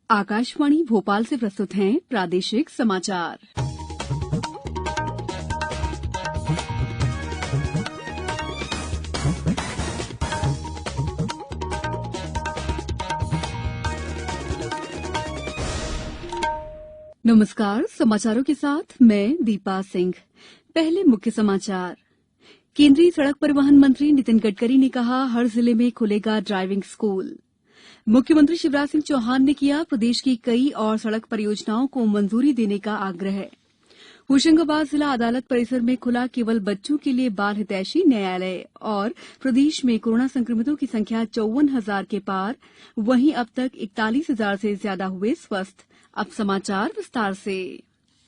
आकाशवाणी भोपाल से प्रस्तुत हैं प्रादेशिक समाचार। नमस्कार, समाचारों के साथ मैं दीपा सिंह। पहले मुख्य समाचार। केंद्रीय सड़क परिवहन मंत्री नितिन गडकरी ने कहा, हर जिले में खुलेगा ड्राइविंग स्कूल। मुख्यमंत्री शिवराज सिंह चौहान ने किया प्रदेश की कई और सड़क परियोजनाओं को मंजूरी देने का आग्रह। होशंगाबाद जिला अदालत परिसर में खुला केवल बच्चों के लिए बाल हितैषी न्यायालय। और प्रदेश में कोरोना संक्रमितों की संख्या 54,000 के पार। वहीं अब तक 41,000 से ज्यादा हुए स्वस्थ। अब समाचार विस्तार से।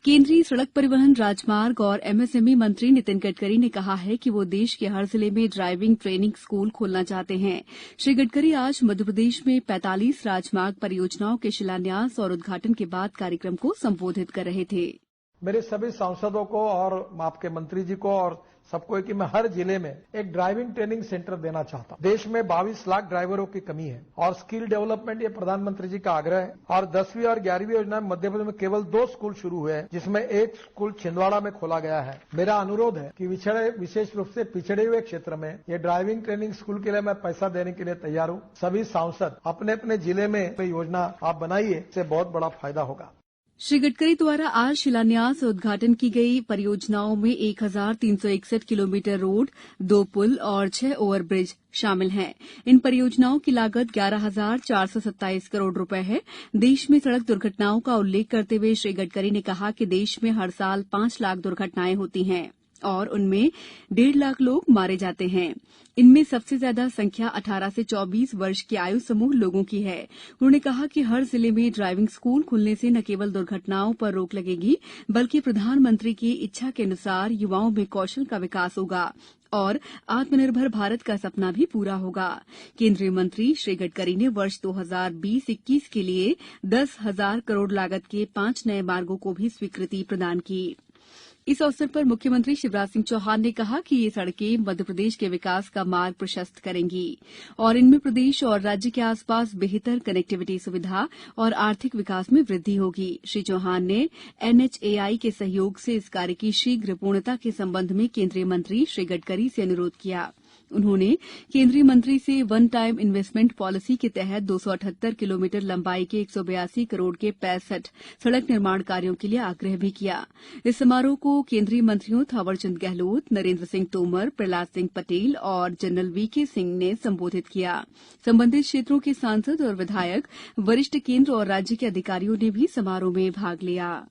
केंद्रीय सड़क परिवहन, राजमार्ग और एमएसएमई मंत्री नितिन गडकरी ने कहा है कि वो देश के हर जिले में ड्राइविंग ट्रेनिंग स्कूल खोलना चाहते हैं। श्री गडकरी आज मध्यप्रदेश में 45 राजमार्ग परियोजनाओं के शिलान्यास और उद्घाटन के बाद कार्यक्रम को संबोधित कर रहे थे। मेरे सभी सांसदों को और आपके मंत्री जी को और सबको कि मैं हर जिले में एक ड्राइविंग ट्रेनिंग सेंटर देना चाहता हूं। देश में 22 लाख ड्राइवरों की कमी है और स्किल डेवलपमेंट ये प्रधानमंत्री जी का आग्रह है। और 10वीं और 11वीं योजना में मध्य प्रदेश में केवल 2 स्कूल शुरू हुए हैं, जिसमें एक स्कूल छिंदवाड़ा में खोला गया है। मेरा अनुरोध है कि विशेष रूप से पिछड़े हुए क्षेत्र में ये ड्राइविंग ट्रेनिंग स्कूल के लिए मैं पैसा देने के लिए तैयार हूं। सभी सांसद अपने अपने जिले में योजना आप बनाइए, इससे बहुत बड़ा फायदा होगा। श्री गडकरी द्वारा आज शिलान्यास और उद्घाटन की गई परियोजनाओं में 1,361 किलोमीटर रोड, 2 पुल और 6 ओवरब्रिज शामिल हैं। इन परियोजनाओं की लागत 11,427 करोड़ रुपए है। देश में सड़क दुर्घटनाओं का उल्लेख करते हुए श्री गडकरी ने कहा कि देश में हर साल 5 लाख दुर्घटनाएं होती हैं और उनमें 1.5 लाख लोग मारे जाते हैं। इनमें सबसे ज्यादा संख्या 18 से 24 वर्ष के आयु समूह लोगों की है। उन्होंने कहा कि हर जिले में ड्राइविंग स्कूल खुलने से न केवल दुर्घटनाओं पर रोक लगेगी, बल्कि प्रधानमंत्री की इच्छा के अनुसार युवाओं में कौशल का विकास होगा और आत्मनिर्भर भारत का सपना भी पूरा होगा। केंद्रीय मंत्री श्री गडकरी ने वर्ष 2020-21 के लिए 10,000 करोड़ लागत के 5 नए मार्गों को भी स्वीकृति प्रदान की। इस अवसर पर मुख्यमंत्री शिवराज सिंह चौहान ने कहा कि ये सड़कें मध्यप्रदेश के विकास का मार्ग प्रशस्त करेंगी और इनमें प्रदेश और राज्य के आसपास बेहतर कनेक्टिविटी सुविधा और आर्थिक विकास में वृद्धि होगी। श्री चौहान ने एनएचएआई के सहयोग से इस कार्य की शीघ्र पूर्णता के संबंध में केंद्रीय मंत्री श्री गडकरी से अनुरोध किया। उन्होंने केंद्रीय मंत्री से वन टाइम इन्वेस्टमेंट पॉलिसी के तहत 278 किलोमीटर लंबाई के 182 करोड़ के 65 सड़क निर्माण कार्यों के लिए आग्रह भी किया। इस समारोह को केंद्रीय मंत्रियों थावरचंद गहलोत, नरेंद्र सिंह तोमर, प्रहलाद सिंह पटेल और जनरल वीके सिंह ने संबोधित किया। संबंधित क्षेत्रों के सांसद और विधायक, वरिष्ठ केंद्र और राज्य के अधिकारियों ने भी समारोह में भाग लिया।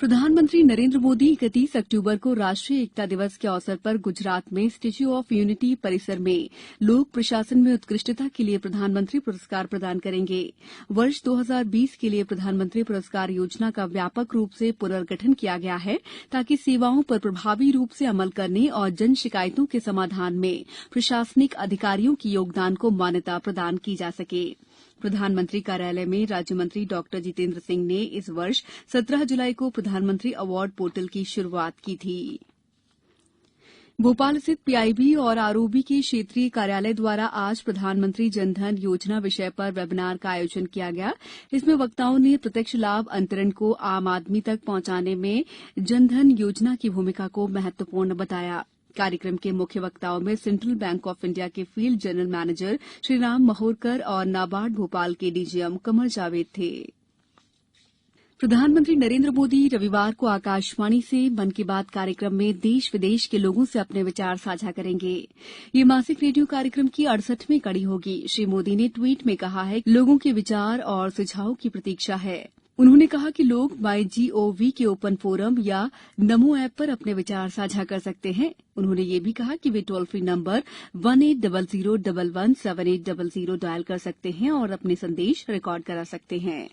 प्रधानमंत्री नरेंद्र मोदी 31 अक्टूबर को राष्ट्रीय एकता दिवस के अवसर पर गुजरात में स्टैच्यू ऑफ यूनिटी परिसर में लोक प्रशासन में उत्कृष्टता के लिए प्रधानमंत्री पुरस्कार प्रदान करेंगे। वर्ष 2020 के लिए प्रधानमंत्री पुरस्कार योजना का व्यापक रूप से पुनर्गठन किया गया है ताकि सेवाओं पर प्रभावी रूप से अमल करने और जन शिकायतों के समाधान में प्रशासनिक अधिकारियों के योगदान को मान्यता प्रदान की जा सके। प्रधानमंत्री कार्यालय में राज्य मंत्री डॉक्टर जितेंद्र सिंह ने इस वर्ष 17 जुलाई को प्रधानमंत्री अवार्ड पोर्टल की शुरुआत की थी। भोपाल स्थित पीआईबी और आरओबी के क्षेत्रीय कार्यालय द्वारा आज प्रधानमंत्री जनधन योजना विषय पर वेबिनार का आयोजन किया गया। इसमें वक्ताओं ने प्रत्यक्ष लाभ अंतरण को आम आदमी तक पहुंचाने में जनधन योजना की भूमिका को महत्वपूर्ण बताया। कार्यक्रम के मुख्य वक्ताओं में सेंट्रल बैंक ऑफ इंडिया के field general manager Shriram Mahurkar और नाबार्ड भोपाल के डीजीएम कमर जावेद थे। प्रधानमंत्री नरेंद्र मोदी रविवार को आकाशवाणी से मन की बात कार्यक्रम में देश विदेश के लोगों से अपने विचार साझा करेंगे। ये मासिक रेडियो कार्यक्रम की 68वीं कड़ी होगी। श्री मोदी ने ट्वीट में कहा है कि लोगों के विचार और सुझाव की प्रतीक्षा है। उन्होंने कहा कि लोग माईजीओवी के ओपन फोरम या नमो ऐप पर अपने विचार साझा कर सकते हैं। उन्होंने ये भी कहा कि वे टोल फ्री नंबर 1800117800 डायल कर सकते हैं और अपने संदेश रिकॉर्ड करा सकते हैं।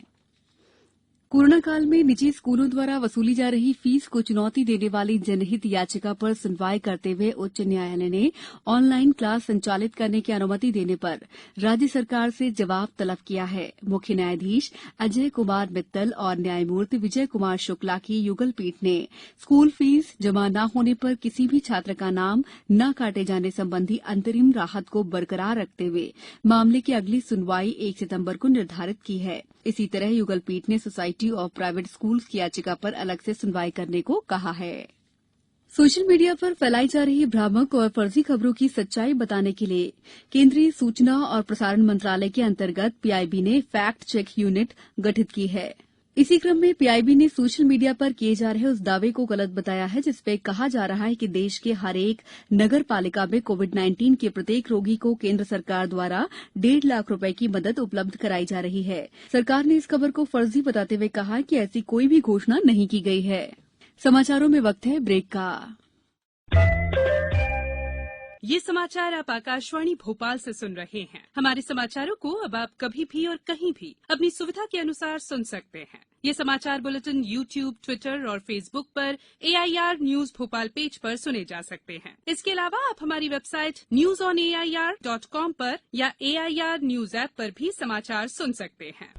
कोरोना काल में निजी स्कूलों द्वारा वसूली जा रही फीस को चुनौती देने वाली जनहित याचिका पर सुनवाई करते हुए उच्च न्यायालय ने ऑनलाइन क्लास संचालित करने की अनुमति देने पर राज्य सरकार से जवाब तलब किया है। मुख्य न्यायाधीश अजय कुमार मित्तल और न्यायमूर्ति विजय कुमार शुक्ला की युगल पीठ ने स्कूल फीस जमा न होने पर किसी भी छात्र का नाम न काटे जाने संबंधी अंतरिम राहत को बरकरार रखते हुए मामले की अगली सुनवाई 1 सितंबर को निर्धारित की है। इसी तरह युगल पीठ ने सोसाइटी ऑफ प्राइवेट स्कूल्स की याचिका पर अलग से सुनवाई करने को कहा है। सोशल मीडिया पर फैलाई जा रही भ्रामक और फर्जी खबरों की सच्चाई बताने के लिए केंद्रीय सूचना और प्रसारण मंत्रालय के अंतर्गत पीआईबी ने फैक्ट चेक यूनिट गठित की है। इसी क्रम में पीआईबी ने सोशल मीडिया पर किए जा रहे उस दावे को गलत बताया है जिसपे कहा जा रहा है कि देश के हर एक नगर पालिका में कोविड-19 के प्रत्येक रोगी को केंद्र सरकार द्वारा 1.5 लाख रुपए की मदद उपलब्ध कराई जा रही है। सरकार ने इस खबर को फर्जी बताते हुए कहा कि ऐसी कोई भी घोषणा नहीं की गई है। समाचारों में वक्त है ब्रेक का। ये समाचार आप आकाशवाणी भोपाल से सुन रहे हैं। हमारे समाचारों को अब आप कभी भी और कहीं भी अपनी सुविधा के अनुसार सुन सकते हैं। ये समाचार बुलेटिन YouTube, ट्विटर और फेसबुक पर AIR न्यूज भोपाल पेज पर सुने जा सकते हैं। इसके अलावा आप हमारी वेबसाइट newsonair.com पर या AIR न्यूज ऐप पर भी समाचार सुन सकते हैं।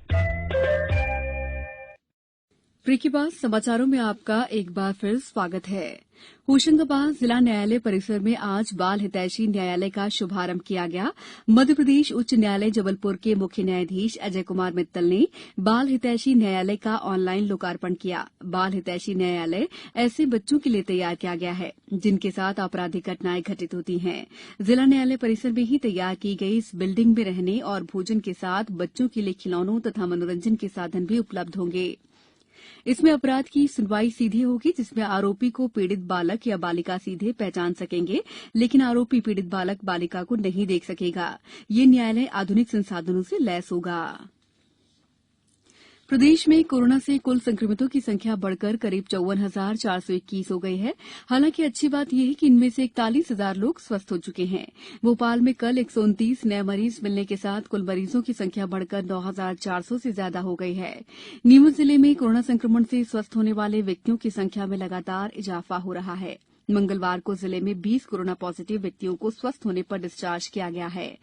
ब्रेक के बाद समाचारों में आपका एक बार फिर स्वागत है। होशंगाबाद जिला न्यायालय परिसर में आज बाल हितैषी न्यायालय का शुभारंभ किया गया। मध्यप्रदेश उच्च न्यायालय जबलपुर के मुख्य न्यायाधीश अजय कुमार मित्तल ने बाल हितैषी न्यायालय का ऑनलाइन लोकार्पण किया। बाल हितैषी न्यायालय ऐसे बच्चों के लिए तैयार किया गया है जिनके साथ आपराधिक घटनाएं घटित होती हैं। जिला न्यायालय परिसर में ही तैयार की गई इस बिल्डिंग में रहने और भोजन के साथ बच्चों के लिए खिलौनों तथा मनोरंजन के साधन भी उपलब्ध होंगे। इसमें अपराध की सुनवाई सीधे होगी जिसमें आरोपी को पीड़ित बालक या बालिका सीधे पहचान सकेंगे, लेकिन आरोपी पीड़ित बालक बालिका को नहीं देख सकेगा। ये न्यायालय आधुनिक संसाधनों से लैस होगा। प्रदेश में कोरोना से कुल संक्रमितों की संख्या बढ़कर करीब 54,421 हो गई है। हालांकि अच्छी बात यह है कि इनमें से 41,000 लोग स्वस्थ हो चुके हैं। भोपाल में कल 129 नए मरीज मिलने के साथ कुल मरीजों की संख्या बढ़कर 9,400 से ज्यादा हो गई है। नीमच जिले में कोरोना संक्रमण से स्वस्थ होने वाले व्यक्तियों की संख्या में लगातार इजाफा हो रहा है। मंगलवार को जिले में 20 कोरोना पॉजिटिव व्यक्तियों को स्वस्थ होने पर डिस्चार्ज किया गया है।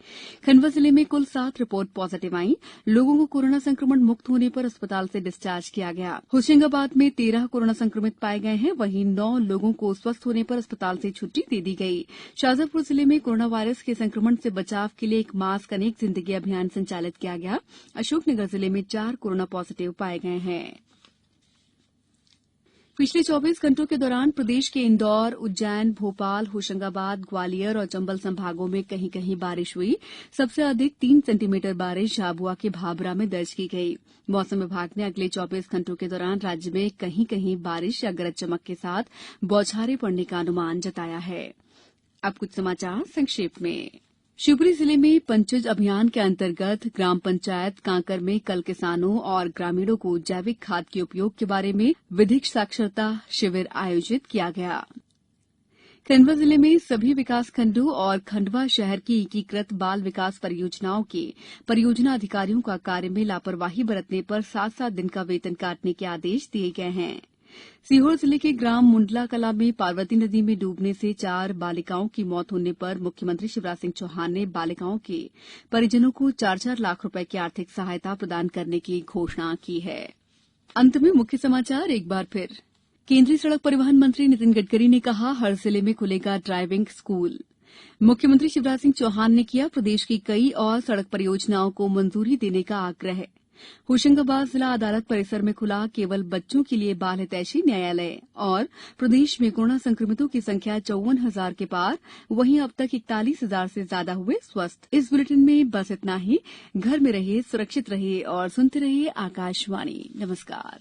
खंडवा जिले में कुल 7 रिपोर्ट पॉजिटिव आई। लोगों को कोरोना संक्रमण मुक्त होने पर अस्पताल से डिस्चार्ज किया गया। होशंगाबाद में 13 कोरोना संक्रमित पाए गए हैं, वहीं 9 लोगों को स्वस्थ होने पर अस्पताल से छुट्टी दे दी गई। शाजापुर जिले में कोरोना वायरस के संक्रमण से बचाव के लिए एक मास्क अनेक जिंदगी अभियान संचालित किया गया। अशोकनगर जिले में 4 कोरोना पॉजिटिव पाए गए हैं। पिछले 24 घंटों के दौरान प्रदेश के इंदौर, उज्जैन, भोपाल, होशंगाबाद, ग्वालियर और चंबल संभागों में कहीं कहीं बारिश हुई। सबसे अधिक 3 सेंटीमीटर बारिश झाबुआ के भाभरा में दर्ज की गई। मौसम विभाग ने अगले 24 घंटों के दौरान राज्य में कहीं कहीं बारिश या गरज चमक के साथ बौछारें पड़ने का अनुमान जताया है। अब कुछ समाचार संक्षेप में। शिवपुरी जिले में पंचज अभियान के अंतर्गत ग्राम पंचायत कांकर में कल किसानों और ग्रामीणों को जैविक खाद के उपयोग के बारे में विधिक साक्षरता शिविर आयोजित किया गया। खंडवा जिले में सभी विकासखंडों और खंडवा शहर की एकीकृत बाल विकास परियोजनाओं के परियोजना अधिकारियों का कार्य में लापरवाही बरतने पर 7-7 दिन का वेतन काटने के आदेश दिए गए हैं। सीहोर जिले के ग्राम मुंडला कला में पार्वती नदी में डूबने से 4 बालिकाओं की मौत होने पर मुख्यमंत्री शिवराज सिंह चौहान ने बालिकाओं के परिजनों को 4-4 लाख रुपए की आर्थिक सहायता प्रदान करने की घोषणा की है। अंत में मुख्य समाचार एक बार फिर। केंद्रीय सड़क परिवहन मंत्री नितिन गडकरी ने कहा, हर जिले में खुलेगा ड्राइविंग स्कूल। मुख्यमंत्री शिवराज सिंह चौहान ने किया प्रदेश की कई और सड़क परियोजनाओं को मंजूरी देने का आग्रह। होशंगाबाद जिला अदालत परिसर में खुला केवल बच्चों के लिए बाल हितैषी न्यायालय। और प्रदेश में कोरोना संक्रमितों की संख्या 54,000 के पार, वहीं अब तक 41,000 से ज्यादा हुए स्वस्थ। इस बुलेटिन में बस इतना ही। घर में रहिए, सुरक्षित रहिए और सुनते रहिए आकाशवाणी। नमस्कार।